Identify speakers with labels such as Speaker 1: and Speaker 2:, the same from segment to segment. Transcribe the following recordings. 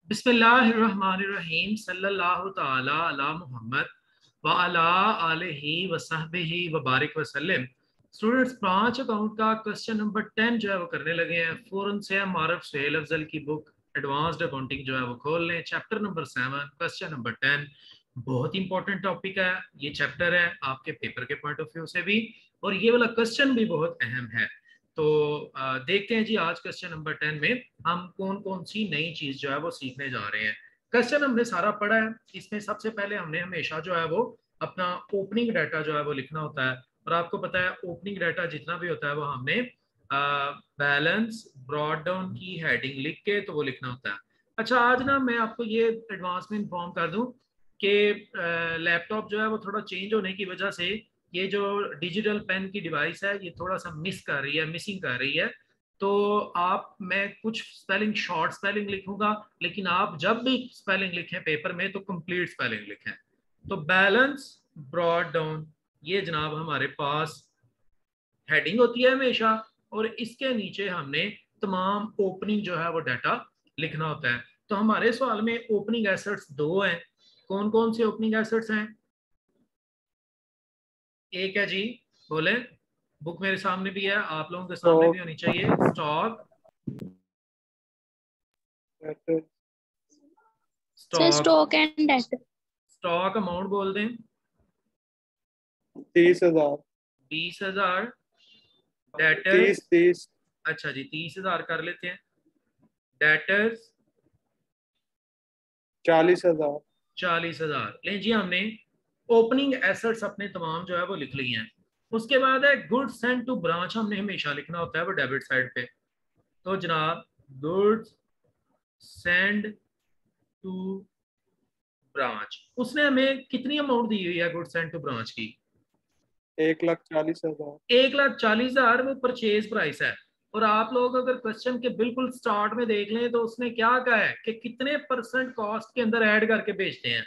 Speaker 1: बिस्मिल्लाहिर्रहमानिर्रहीम सल्लल्लाहु ताला अला मुहम्मद व अला आलिहि व सहबिहि व बारिक वसल्लम। स्टूडेंट्स, ब्रांच अकाउंट का क्वेश्चन नंबर 10 जो है वो करने लगे हैं। फौरन से हम मारूफ सुहेल अफजल की बुक एडवांस्ड अकाउंटिंग जो है वो खोल लें। Chapter number 7, question number 10। बहुत इंपॉर्टेंट टॉपिक है ये चैप्टर, है आपके पेपर के पॉइंट ऑफ व्यू से भी, और ये वाला क्वेश्चन भी बहुत अहम है। तो देखते हैं जी, आज क्वेश्चन नंबर 10 में हम कौन कौन सी नई चीज जो है वो सीखने जा रहे हैं। क्वेश्चन हमने सारा पढ़ा है। इसमें सबसे पहले हमने हमेशा जो है वो अपना ओपनिंग डाटा जो है वो लिखना होता है, और आपको पता है ओपनिंग डाटा जितना भी होता है वो हमने बैलेंस ब्रॉड डाउन की हेडिंग लिख के तो वो लिखना होता है। अच्छा, आज ना मैं आपको ये एडवांस में इन्फॉर्म कर दूं कि लैपटॉप जो है वो थोड़ा चेंज होने की वजह से ये जो डिजिटल पेन की डिवाइस है ये थोड़ा सा मिसिंग कर रही है। तो आप, मैं कुछ स्पेलिंग शॉर्ट स्पेलिंग लिखूंगा, लेकिन आप जब भी स्पेलिंग लिखें पेपर में तो कंप्लीट स्पेलिंग लिखें। तो बैलेंस ब्रॉड डाउन, ये जनाब हमारे पास हेडिंग होती है हमेशा, और इसके नीचे हमने तमाम ओपनिंग जो है वो डाटा लिखना होता है। तो हमारे सवाल में ओपनिंग एसेट्स दो हैं। कौन कौन से ओपनिंग एसेट्स हैं? एक है जी, बोले। बुक मेरे सामने भी है, आप लोगों के सामने भी
Speaker 2: स्टॉक,
Speaker 1: होनी चाहिए। Stock,
Speaker 3: sir
Speaker 1: stock,
Speaker 3: stock and date.
Speaker 1: Stock amount बोल दें
Speaker 2: 30,000।
Speaker 1: 20,000। डेटर्स,
Speaker 2: 30
Speaker 1: अच्छा जी 30,000 कर लेते हैं। डेटर्स
Speaker 2: 40,000।
Speaker 1: 40,000। ले जी, हमने ओपनिंग एसेट्स अपने तमाम जो है वो लिख लिए हैं। उसके बाद है गुड्स सेंड टू ब्रांच, हमने हमेशा लिखना होता है वो डेबिट साइड पे। तो जनाब गुड्स सेंड टू ब्रांच, उसने हमें कितनी अमाउंट दी हुई है गुड्स सेंड टू ब्रांच की?
Speaker 2: 1,40,000।
Speaker 1: 1,40,000 वो परचेज प्राइस है। और आप लोग अगर क्वेश्चन के बिल्कुल स्टार्ट में देख लें तो उसने क्या कहा है कि कितने परसेंट कॉस्ट के अंदर ऐड करके बेचते हैं?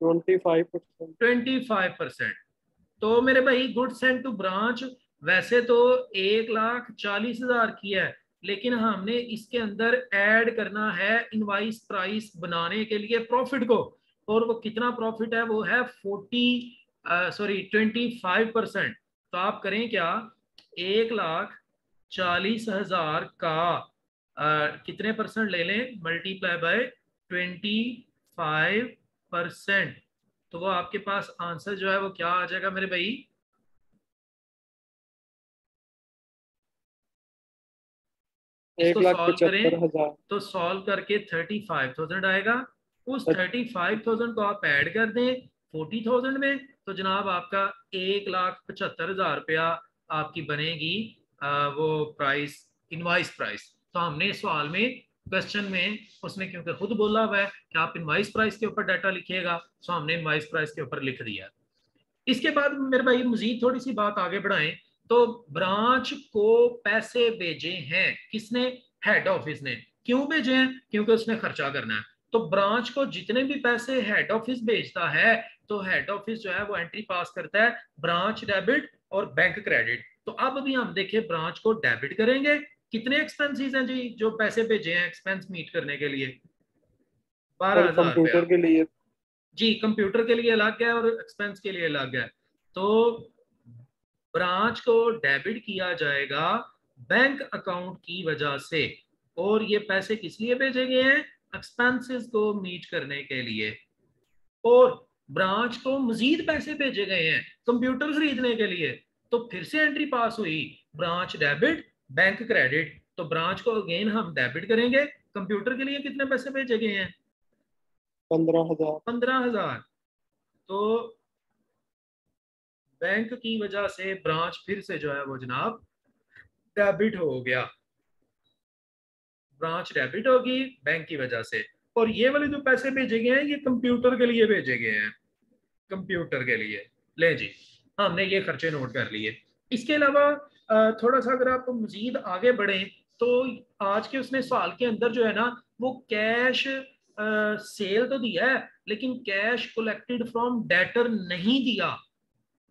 Speaker 2: 25%।
Speaker 1: 25%। तो मेरे भाई गुड सेंड टू ब्रांच वैसे तो 1,40,000 की है, लेकिन हमने इसके अंदर ऐड करना है इनवाइस प्राइस बनाने के लिए प्रॉफिट को। और वो कितना प्रॉफिट है? वो है 25%। तो आप करें क्या, 1,40,000 का कितने परसेंट ले लें, मल्टीप्लाई बाय 25%। तो वो आपके पास आंसर जो है वो क्या आ जाएगा मेरे भाई?
Speaker 2: एक
Speaker 1: इसको
Speaker 2: लाख
Speaker 1: सॉल्व
Speaker 2: पचहत्तर
Speaker 1: करें
Speaker 2: हजार
Speaker 1: तो सॉल्व करके 35,000 आएगा। उस 35,000 को आप ऐड कर दें 40,000 में, तो जनाब आपका 1,75,000 रुपया आपकी बनेगी वो प्राइस, इनवाइस प्राइस। तो हमने सवाल में, क्वेश्चन में उसने क्योंकि खुद बोला हुआ है कि आप इनवाइस प्राइस के ऊपर डाटा लिखिएगा, तो हमने इनवाइस प्राइस के ऊपर लिख दिया। इसके बाद मेरे भाई मजीद थोड़ी सी बात आगे बढ़ाएं तो ब्रांच को पैसे भेजे हैं किसने? हेड ऑफिस ने। क्यों भेजे हैं? क्योंकि उसने खर्चा करना है। तो ब्रांच को जितने भी पैसे हेड ऑफिस भेजता है, तो हेड ऑफिस जो है वो एंट्री पास करता है ब्रांच डेबिट और बैंक क्रेडिट। तो अब भी हम देखें, ब्रांच को डेबिट करेंगे। कितने एक्सपेंसेस हैं जी जो पैसे भेजे हैं एक्सपेंस मीट करने के लिए? बारह
Speaker 2: और
Speaker 1: हजार रुपया
Speaker 2: कंप्यूटर के लिए
Speaker 1: जी, कंप्यूटर के लिए अलग है और एक्सपेंस के लिए अलग है। तो ब्रांच को डेबिट किया जाएगा बैंक अकाउंट की वजह से। और ये पैसे किस लिए भेजे गए हैं? एक्सपेंसेस को मीट करने के लिए। और ब्रांच को मजीद पैसे भेजे गए हैं कंप्यूटर खरीदने के लिए। तो फिर से एंट्री पास हुई ब्रांच डेबिट बैंक क्रेडिट। तो ब्रांच को अगेन हम डेबिट करेंगे। कंप्यूटर के लिए कितने पैसे भेजे गए हैं?
Speaker 2: 15,000।
Speaker 1: 15,000। तो बैंक की वजह से ब्रांच फिर से जो है वो जनाब डेबिट हो गया। ब्रांच डेबिट होगी बैंक की वजह से। और ये वाले जो पैसे भेजे गए हैं ये कंप्यूटर के लिए भेजे गए हैं, कंप्यूटर के लिए। ले जी, हमने ये खर्चे नोट कर लिए। इसके अलावा थोड़ा सा अगर आप मजीद आगे बढ़े तो आज के उसने सवाल के अंदर जो है ना वो कैश सेल तो दिया है, लेकिन कैश कलेक्टेड फ्रॉम डेटर नहीं दिया।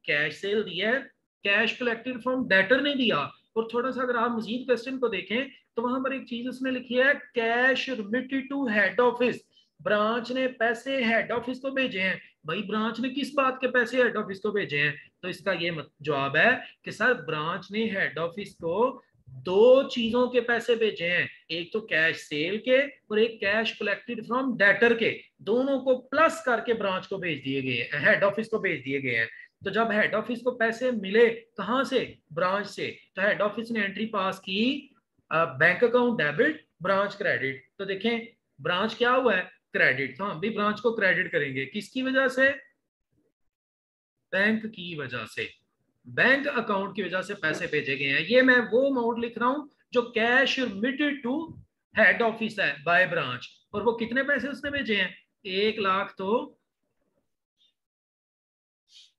Speaker 1: कैश सेल दिया है, कैश कलेक्टेड फ्रॉम डेटर ने दिया। और थोड़ा सा अगर आप मजीद क्वेश्चन को देखें तो वहां पर एक चीज उसने लिखी है, cash remitted to head office, branch ने पैसे हेड ऑफिस को भेजे हैं। भाई ब्रांच ने किस बात के पैसे हेड ऑफिस को भेजे हैं? तो इसका ये जवाब है कि सर ब्रांच ने हेड ऑफिस को दो चीजों के पैसे भेजे हैं, एक तो कैश सेल के और एक कैश कलेक्टेड फ्रॉम डेटर के, दोनों को प्लस करके ब्रांच को भेज दिए गए हैं, हेड ऑफिस को भेज दिए गए हैं। तो जब हेड ऑफिस को पैसे मिले कहां से? ब्रांच से। तो हेड ऑफिस ने एंट्री पास की, bank account debit, branch credit. तो देखें ब्रांच क्या हुआ है? क्रेडिट। तो हम भी ब्रांच को क्रेडिट करेंगे, किसकी वजह से? बैंक की वजह से, बैंक अकाउंट की वजह से पैसे भेजे गए हैं। ये मैं वो अमाउंट लिख रहा हूं जो cash remitted to head office है बाय ब्रांच। और वो कितने पैसे उसने भेजे हैं? 1,00,000 तो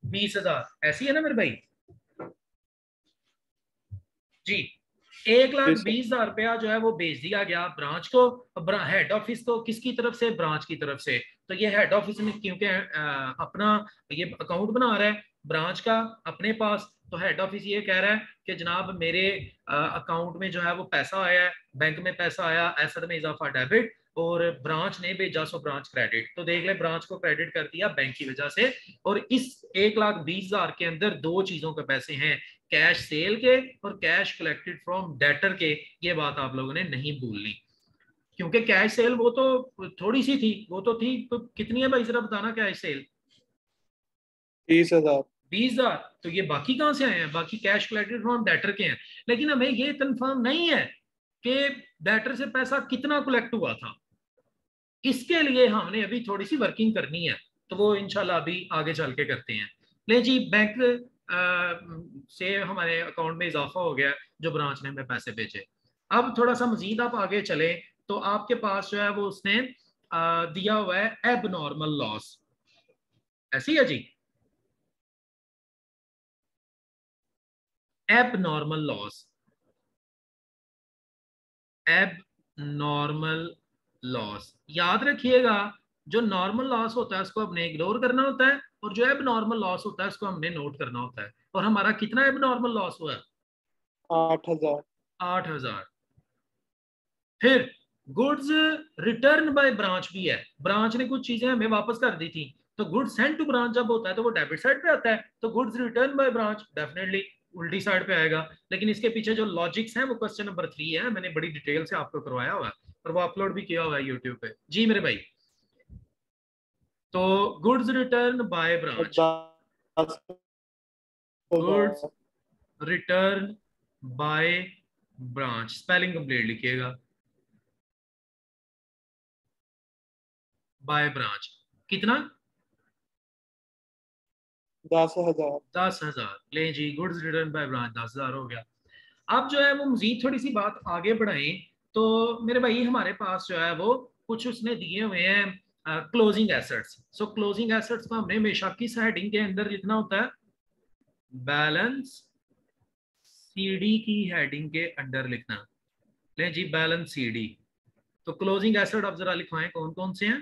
Speaker 1: 20,000, ऐसी है ना मेरे भाई जी? 1,20,000 रुपया जो है वो भेज दिया गया ब्रांच को, हेड ऑफिस को। किसकी तरफ से? ब्रांच की तरफ से। तो ये हेड ऑफिस ने क्योंकि अपना ये अकाउंट बना रहा है ब्रांच का अपने पास, तो हेड ऑफिस ये कह रहा है कि जनाब मेरे अकाउंट में जो है वो पैसा आया है, बैंक में पैसा आया, एसेट में इजाफा डेबिट, और ब्रांच ने भेजा सो ब्रांच क्रेडिट। तो देख ले ब्रांच को क्रेडिट कर दिया बैंक की वजह से। और इस 1,20,000 के अंदर दो चीजों के पैसे हैं, कैश सेल के और कैश कलेक्टेड फ्रॉम डेटर के। ये बात आप लोगों ने नहीं भूलनी, क्योंकि कैश सेल वो तो थोड़ी सी थी, वो तो थी तो कितनी है भाई जरा बताना? Cash cell
Speaker 2: 30,000।
Speaker 1: 20,000। तो ये बाकी कहां से आए हैं? बाकी कैश कलेक्टेड फ्रॉम डेटर के हैं। लेकिन हमें ये कंफर्म नहीं है कि डेटर से पैसा कितना कलेक्ट हुआ था। इसके लिए हमने अभी थोड़ी सी वर्किंग करनी है, तो वो इंशाल्लाह अभी आगे चल के करते हैं। ले जी, बैंक से हमारे अकाउंट में इजाफा हो गया जो ब्रांच ने हमें पैसे भेजे। अब थोड़ा सा मजीद आप आगे चले तो आपके पास जो है वो उसने दिया हुआ है एब नॉर्मल लॉस। ऐसी है जी, एब नॉर्मल लॉस, एब नॉर्मल लॉस। याद रखिएगा, जो नॉर्मल लॉस होता है उसको हमने इग्नोर करना होता है, और जो एब नॉर्मल लॉस होता है उसको हमने नोट करना होता है। और हमारा कितना एब नॉर्मल लॉस हुआ है?
Speaker 2: 8,000।
Speaker 1: 8,000। फिर गुड्स रिटर्न बाय ब्रांच भी है, ब्रांच ने कुछ चीजें हमें वापस कर दी थी। तो गुड्स सेंड टू ब्रांच जब होता है तो वो डेबिट साइड पे आता है, तो goods return by branch definitely उल्टी साइड पे आएगा। लेकिन इसके पीछे जो लॉजिक्स है वो क्वेश्चन नंबर 3 है, मैंने बड़ी डिटेल से आपको करवाया हुआ है और वो अपलोड भी किया हुआ है यूट्यूब पे जी मेरे भाई। तो goods return by branch,
Speaker 2: 10,000।
Speaker 1: Goods return by branch, spelling complete लिखिएगा, बाय ब्रांच। कितना?
Speaker 2: 10,000।
Speaker 1: 10,000। ले जी, गुड्स रिटर्न बाय ब्रांच 10,000 हो गया। अब जो है वो मजीद थोड़ी सी बात आगे बढ़ाएं तो मेरे भाई हमारे पास जो है वो कुछ उसने दिए हुए हैं क्लोजिंग एसेट्स। सो क्लोजिंग एसेट्स को हमने हमेशा किस हेडिंग के अंदर लिखना होता है? बैलेंस सीडी की हेडिंग के अंडर लिखना। ले जी, बैलेंस सीडी। तो क्लोजिंग एसेट आप जरा लिखवाएं कौन कौन से हैं?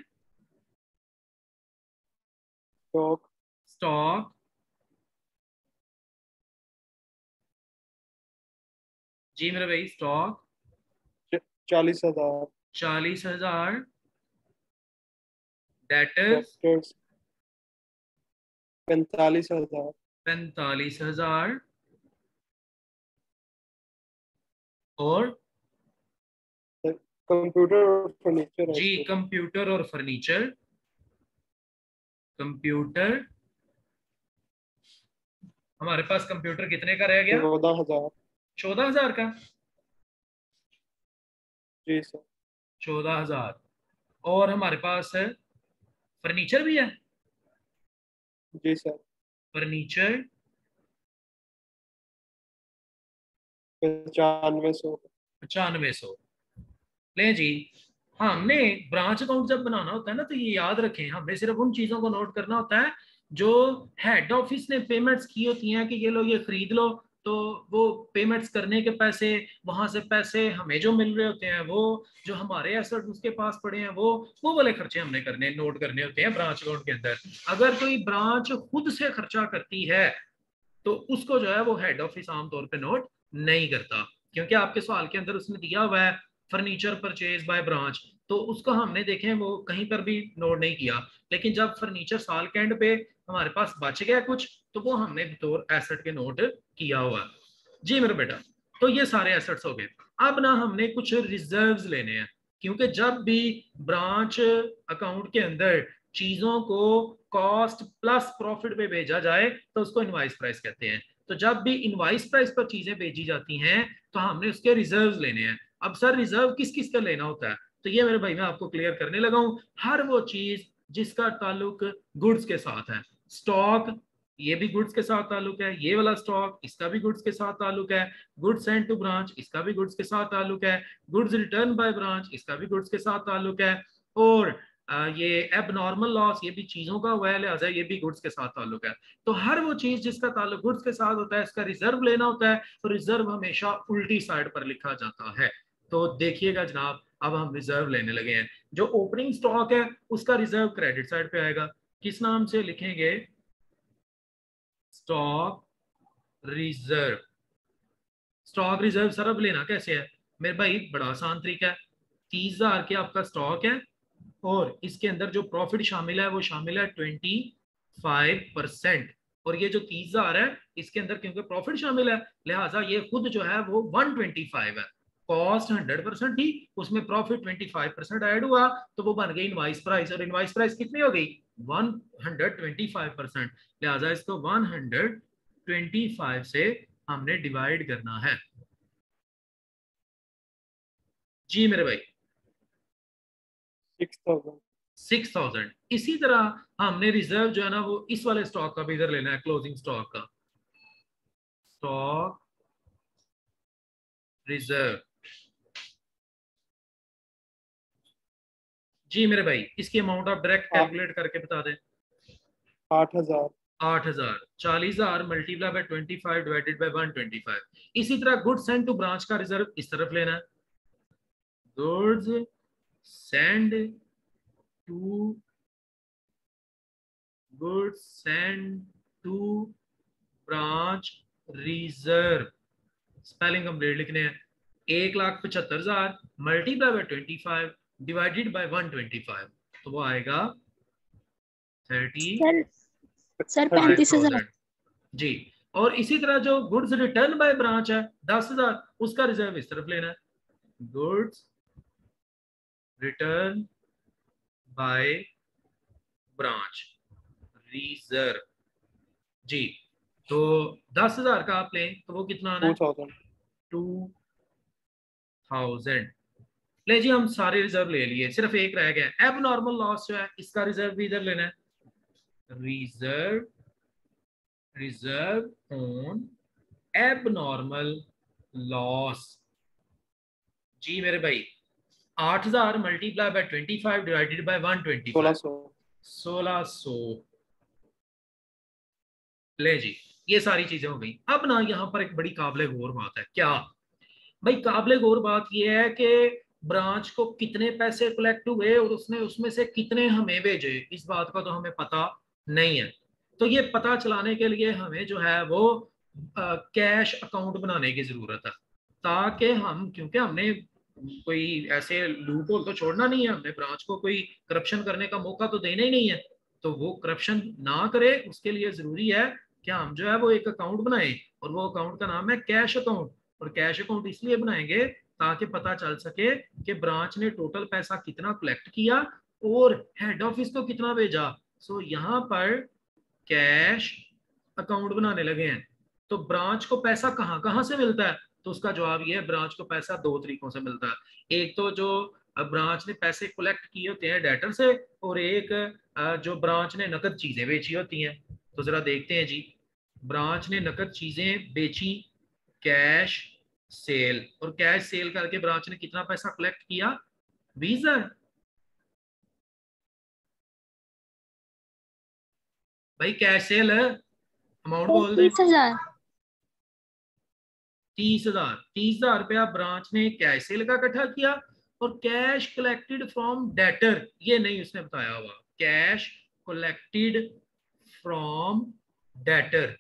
Speaker 2: स्टॉक।
Speaker 1: स्टॉक, जी मेरे भाई, स्टॉक
Speaker 2: 40,000।
Speaker 1: 40,000। Debtors
Speaker 2: debtors 45,000।
Speaker 1: 45,000। और
Speaker 2: कंप्यूटर और फर्नीचर है
Speaker 1: जी
Speaker 2: इसमें।
Speaker 1: कंप्यूटर और फर्नीचर, कंप्यूटर हमारे पास कंप्यूटर कितने का रह गया?
Speaker 2: 14,000।
Speaker 1: 14,000 का।
Speaker 2: जी सर।
Speaker 1: 14,000। और हमारे पास फर्नीचर भी है,
Speaker 2: जी सर।
Speaker 1: फर्नीचर
Speaker 2: 95,100।
Speaker 1: 9500। ले जी, हमने ब्रांच अकाउंट जब बनाना होता है ना तो ये याद रखें, हमें सिर्फ उन चीजों को नोट करना होता है जो हेड ऑफिस ने पेमेंट्स की होती हैं कि ये लो ये खरीद लो। तो वो पेमेंट्स करने के पैसे, वहां से पैसे हमें जो मिल रहे होते हैं, वो जो हमारे एसेट उसके पास पड़े हैं, वो वाले खर्चे हमने करने नोट करने होते हैं ब्रांच अकाउंट के अंदर। अगर कोई ब्रांच खुद से खर्चा करती है तो उसको जो है वो हेड ऑफिस आमतौर पे नोट नहीं करता, क्योंकि आपके सवाल के अंदर उसने दिया हुआ है फर्नीचर परचेज बाय ब्रांच, तो उसको हमने देखें वो कहीं पर भी नोट नहीं किया। लेकिन जब फर्नीचर साल के एंड पे हमारे पास बच गया कुछ, तो वो हमने बतौर एसेट के नोट किया हुआ। जी मेरे बेटा, तो ये सारे एसेट्स हो गए। अब ना हमने कुछ रिजर्व्स लेने हैं, क्योंकि जब भी ब्रांच अकाउंट के अंदर चीजों को कॉस्ट प्लस प्रॉफिट पे भेजा जाए तो उसको इनवाइस प्राइस कहते हैं। तो जब भी इनवाइस प्राइस पर चीजें भेजी जाती हैं तो हमने उसके रिजर्व लेने हैं। अब सर रिजर्व किस किस का लेना होता है, तो ये मेरे भाई मैं आपको क्लियर करने लगा हूं। हर वो चीज जिसका ताल्लुक गुड्स के साथ है, स्टॉक ये भी गुड्स के साथ ताल्लुक है, ये वाला स्टॉक इसका भी गुड्स के साथ ताल्लुक है, गुड्स सेंट टू ब्रांच इसका भी गुड्स के साथ ताल्लुक है, गुड्स रिटर्न बाय ब्रांच इसका भी गुड्स के साथ ताल्लुक है, और ये एबनॉर्मल लॉस ये भी चीजों का हुआ है, लिहाजा ये भी गुड्स के साथ ताल्लुक है। तो हर वो चीज जिसका ताल्लुक गुड्स के साथ होता है इसका रिजर्व लेना होता है, तो रिजर्व हमेशा उल्टी साइड पर लिखा जाता है। तो देखिएगा जनाब, अब हम रिजर्व लेने लगे हैं। जो ओपनिंग स्टॉक है उसका रिजर्व क्रेडिट साइड पे आएगा, किस नाम से लिखेंगे, stock reserve. Stock reserve sir अब लेना कैसे है मेरे भाई, बड़ा आसान तरीका है। 30,000 के आपका स्टॉक है और इसके अंदर जो प्रॉफिट शामिल है वो शामिल है 25%। और ये जो 30,000 है इसके अंदर क्योंकि प्रॉफिट शामिल है, लिहाजा ये खुद जो है वो 125 है। कॉस्ट 100% थी, उसमें प्रॉफिट 25% ऐड हुआ, तो वो बन गई इनवाइस प्राइस। और इनवाइस प्राइस कितनी हो गई, 125%। लिहाजा इसको 125 से हमने डिवाइड करना है। जी मेरे भाई,
Speaker 2: 6,000।
Speaker 1: 6,000। इसी तरह हमने रिजर्व जो है ना वो इस वाले स्टॉक का भी इधर लेना है, क्लोजिंग स्टॉक का, स्टॉक रिजर्व। जी मेरे भाई, इसकी अमाउंट आप डायरेक्ट कैलकुलेट करके बता दें।
Speaker 2: 8,000।
Speaker 1: 8,000, 40,000 मल्टीप्लाई बाय 25 डिवाइडेड बाय 125। इसी तरह गुड्स सेंड टू ब्रांच का रिजर्व इस तरफ लेना है, goods send to, goods send to branch reserve. Spelling complete लिखने हैं, 1,75,000 मल्टीप्लाई बाय 25 डिवाइडेड बाय 125, तो वो आएगा
Speaker 3: सर
Speaker 2: 35,000।
Speaker 3: 35,000।
Speaker 1: 35,000। जी। और इसी तरह जो गुड्स रिटर्न बाय ब्रांच है 10,000, उसका रिजर्व इस तरफ लेना है, goods return by branch reserve. जी, तो 10,000 का आप लें तो वो कितना आना है,
Speaker 2: 2,000।
Speaker 1: 2,000। ले जी, हम सारे रिजर्व ले लिए, सिर्फ एक रह गया, एब नॉर्मल लॉस जो है इसका रिजर्व भी इधर लेना है, reserve, reserve on abnormal loss. जी मेरे भाई, 8,000 मल्टीप्लाई बाय 25 डिवाइडेड बाय 125,
Speaker 2: 1,600।
Speaker 1: 1,600। ले जी, ये सारी चीजें हो गई। अब ना यहाँ पर एक बड़ी काबिले गौर बात है, क्या भाई, काबिले गौर बात यह है कि ब्रांच को कितने पैसे कलेक्ट हुए और उसने उसमें से कितने हमें भेजे, इस बात का तो हमें पता नहीं है। तो ये पता चलाने के लिए हमें जो है वो कैश अकाउंट बनाने की जरूरत है, ताकि हम, क्योंकि हमने कोई ऐसे लूप होल तो छोड़ना नहीं है, हमने ब्रांच को कोई करप्शन करने का मौका तो देना ही नहीं है। तो वो करप्शन ना करे उसके लिए जरूरी है कि हम जो है वो एक अकाउंट बनाए, और वो अकाउंट का नाम है कैश अकाउंट। और कैश अकाउंट इसलिए बनाएंगे ताकि पता चल सके कि ब्रांच ने टोटल पैसा कितना कलेक्ट किया और हेड ऑफिस को कितना भेजा। सो यहाँ पर कैश अकाउंट बनाने लगे हैं। तो ब्रांच को पैसा कहाँ कहाँ से मिलता है, तो उसका जवाब ये है, ब्रांच को पैसा दो तरीकों से मिलता है। एक तो जो ब्रांच ने पैसे कलेक्ट किए होते हैं डेटर से, और एक जो ब्रांच ने नकद चीजें बेची होती हैं। तो जरा देखते हैं जी, ब्रांच ने नकद चीजें बेची, कैश सेल, और कैश सेल करके ब्रांच ने कितना पैसा कलेक्ट किया, 20,000। भाई कैश सेल है, अमाउंट बोल दे,
Speaker 3: 30,000।
Speaker 1: 30,000। 30,000 रुपया ब्रांच ने कैश सेल का इकट्ठा किया, और कैश कलेक्टेड फ्रॉम डेटर ये नहीं उसने बताया हुआ, cash collected from debtor,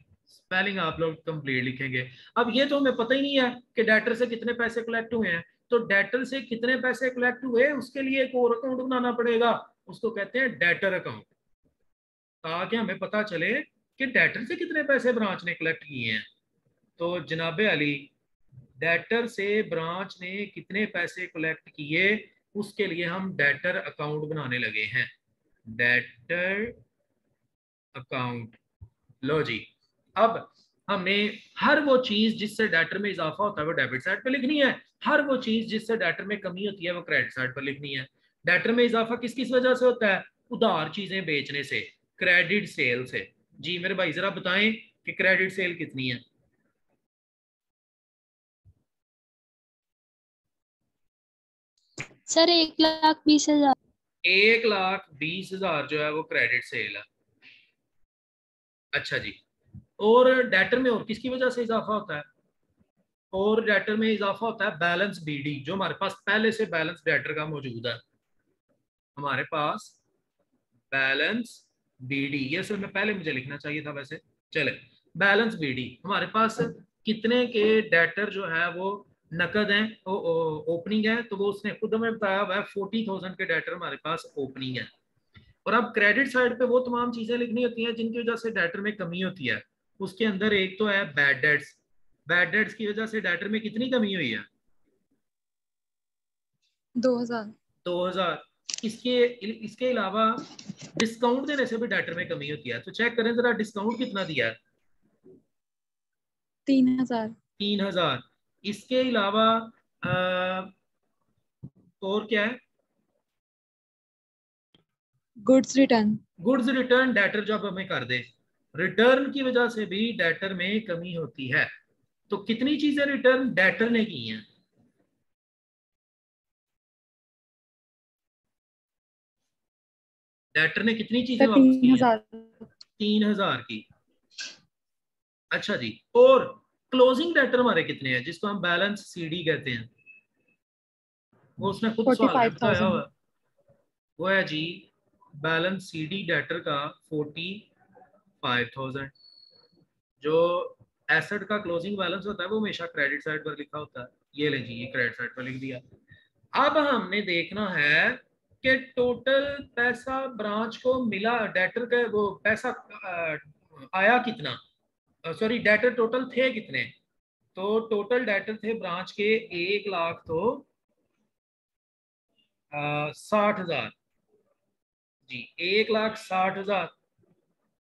Speaker 1: spelling आप लोग कंप्लीट लिखेंगे। अब ये तो हमें पता ही नहीं है कि डेटर से कितने पैसे कलेक्ट हुए हैं, तो डेटर से कितने पैसे कलेक्ट हुए उसके लिए एक और अकाउंट बनाना पड़ेगा, उसको कहते हैं डेटर अकाउंट, ताकि हमें पता चले कि डेटर से कितने पैसे ब्रांच ने कलेक्ट किए हैं। तो जनाबे अली, डेटर से ब्रांच ने कितने पैसे कलेक्ट किए उसके लिए हम डेटर अकाउंट बनाने लगे हैं। डेटर अकाउंट, लो जी। अब हमने हर वो चीज जिससे डेटर में इजाफा होता है वो डेबिट साइड पे लिखनी है, हर वो चीज जिससे डेटर में कमी होती है वो क्रेडिट साइड पर लिखनी है। डेटर में इजाफा किस किस वजह से होता है? उधार चीजें बेचने से, क्रेडिट सेल से। जी मेरे भाई जरा बताएं कि क्रेडिट सेल कितनी है?
Speaker 3: सर 1,20,000।
Speaker 1: 1,20,000 जो है वो क्रेडिट सेल है। अच्छा जी, और डेटर में और किसकी वजह से इजाफा होता है? और डेटर में इजाफा होता है बैलेंस बीडी, जो हमारे पास पहले से बैलेंस डेटर का मौजूद है। हमारे पास बैलेंस बीडी, ये सिर्फ मैं पहले मुझे लिखना चाहिए था वैसे, चले। बैलेंस बीडी हमारे पास कितने के डेटर जो है वो नकद हैं, ओपनिंग है, तो वो उसने खुद हमें बताया हुआ है 40,000 के डेटर हमारे पास ओपनिंग है। और अब क्रेडिट साइड पे वो तमाम चीजें लिखनी होती हैं जिनकी वजह से डेटर में कमी होती है। उसके अंदर एक तो है बैड डेट्स, बैड डेट्स की वजह से डेटर में कितनी कमी हुई है?
Speaker 3: 2,000।
Speaker 1: 2,000। इसके इसके अलावा डिस्काउंट देने से भी डेटर में कमी होती है, तो चेक करें जरा डिस्काउंट कितना दिया है?
Speaker 3: 3,000।
Speaker 1: 3,000। इसके अलावा और क्या है?
Speaker 3: Goods return.
Speaker 1: Goods return debtor जब हमें कर दे, रिटर्न की वजह से भी डेटर में कमी होती है। तो कितनी चीजें रिटर्न डेटर ने की हैं? डेटर ने कितनी चीजें
Speaker 3: सर
Speaker 1: वापस की हैं?
Speaker 3: 3,000।
Speaker 1: 3,000 की। अच्छा जी, और क्लोजिंग डेटर हमारे कितने हैं जिसको हम बैलेंस सीडी कहते हैं? वो उसने खुद सवाल में बताया
Speaker 3: 45,000।
Speaker 1: हुआ, वो है जी बैलेंस सीडी डेटर का 45,000। जो एसेट का क्लोजिंग बैलेंस होता है वो हमेशा क्रेडिट साइड पर लिखा होता है। ये ले जी, ये क्रेडिट साइड पर लिख दिया। अब हमने देखना है कि टोटल पैसा ब्रांच को मिला, डेटर का वो पैसा आया कितना, सॉरी डेटर टोटल थे कितने। तो टोटल डेटर थे ब्रांच के 1,00,000 तो 60,000 जी, 1,60,000।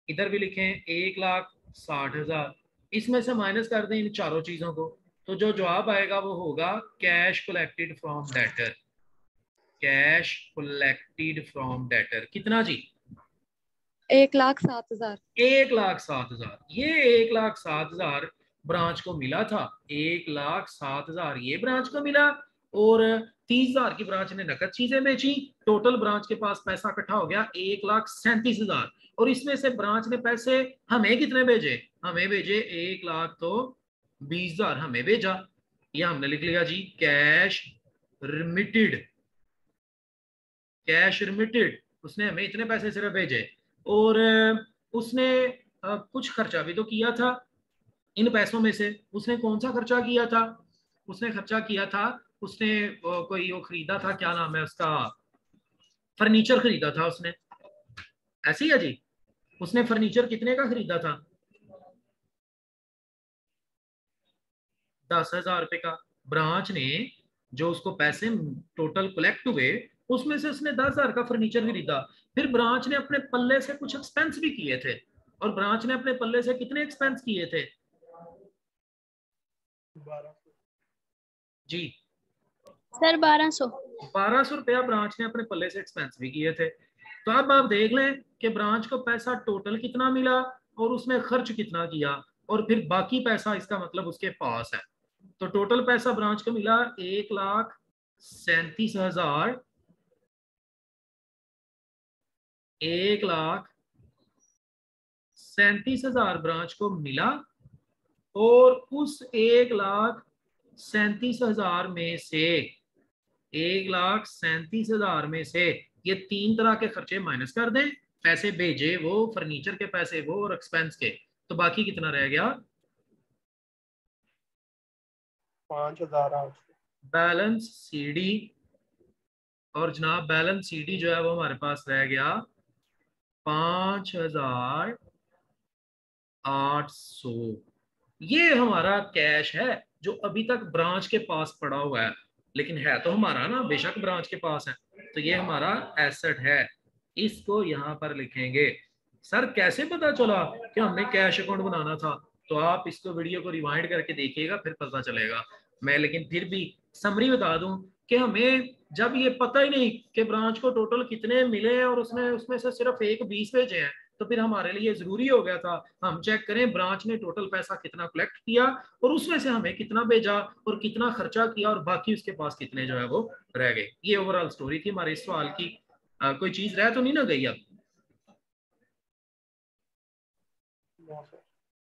Speaker 1: इधर भी लिखें 1,60,000। इसमें से माइनस कर दें इन चारों चीजों को, तो जो जवाब आएगा वो होगा cash collected from debtor. Cash collected from debtor कितना जी?
Speaker 3: 1,07,000।
Speaker 1: 1,07,000। ये 1,07,000 ब्रांच को मिला था, 1,07,000 ये ब्रांच को मिला, और 30,000 की ब्रांच ने नकद चीजें बेची। टोटल ब्रांच के पास पैसा इकट्ठा हो गया 1,37,000। और इसमें से ब्रांच ने पैसे हमें कितने भेजे? हमें भेजे 1,00,000 तो 20,000 हमें भेजा। ये हमने लिख लिया जी कैश रिमिटेड। कैश रिमिटेड, उसने हमें इतने पैसे सिर्फ भेजे। और उसने कुछ खर्चा भी तो किया था। इन पैसों में से उसने कौन सा खर्चा किया था? उसने खर्चा किया था, उसने कोई वो खरीदा था, क्या नाम है उसका, फर्नीचर खरीदा था उसने। ऐसे ही है जी, उसने फर्नीचर कितने का खरीदा था? 10,000 रुपए का। ब्रांच ने जो उसको पैसे टोटल कलेक्ट हुए उसमें से उसने 10,000 का फर्नीचर खरीदा। फिर ब्रांच ने अपने पल्ले से कुछ एक्सपेंस भी किए थे, और ब्रांच ने अपने पल्ले से कितने एक्सपेंस किए थे?
Speaker 2: 1200।
Speaker 1: जी
Speaker 3: सर 1,200।
Speaker 1: 1,200 रुपया ब्रांच ने अपने पल्ले से एक्सपेंस भी किए थे। तो अब आप देख लें कि ब्रांच को पैसा टोटल कितना मिला और उसने खर्च कितना किया, और फिर बाकी पैसा इसका मतलब उसके पास है। तो टोटल पैसा ब्रांच को मिला 1,37,000। 1,37,000 ब्रांच को मिला, और उस 1,37,000 में से 1,37,000 में से ये तीन तरह के खर्चे माइनस कर दें। पैसे भेजे वो, फर्नीचर के पैसे वो, और एक्सपेंस के। तो बाकी कितना रह गया?
Speaker 2: 5800।
Speaker 1: बैलेंस सीडी, और जनाब बैलेंस सीडी जो है वो हमारे पास रह गया 5800। ये हमारा कैश है जो अभी तक ब्रांच के पास पड़ा हुआ है, लेकिन है तो हमारा ना, बेशक ब्रांच के पास है, तो ये हमारा एसेट है। इसको यहाँ पर लिखेंगे। सर कैसे पता चला कि हमने कैश अकाउंट बनाना था? तो आप इसको वीडियो को रिवाइंड करके देखिएगा, फिर पता चलेगा। मैं लेकिन फिर भी समरी बता दूं कि हमें जब ये पता ही नहीं कि ब्रांच को टोटल कितने मिले हैं और उसने उसमें से सिर्फ एक 20 भेजे हैं, तो फिर हमारे लिए जरूरी हो गया था हम चेक करें ब्रांच ने टोटल पैसा कितना कलेक्ट किया और उसमें से हमें कितना भेजा और कितना खर्चा किया और बाकी उसके पास कितने जो है वो रह गए। ये ओवरऑल स्टोरी थी हमारे इस सवाल की। कोई चीज रह तो नहीं ना गई अब?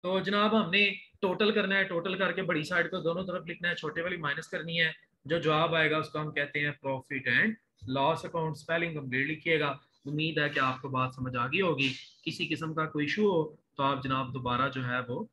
Speaker 1: तो जनाब हमने टोटल करना है, टोटल करके बड़ी साइड को दोनों तरफ लिखना है, छोटे वाली माइनस करनी है। जो जवाब आएगा उसको हम कहते हैं profit and loss account. Spelling complete लिखिएगा। उम्मीद है कि आपको बात समझ आ गई होगी। किसी किस्म का कोई इशू हो तो आप जनाब दोबारा जो है वो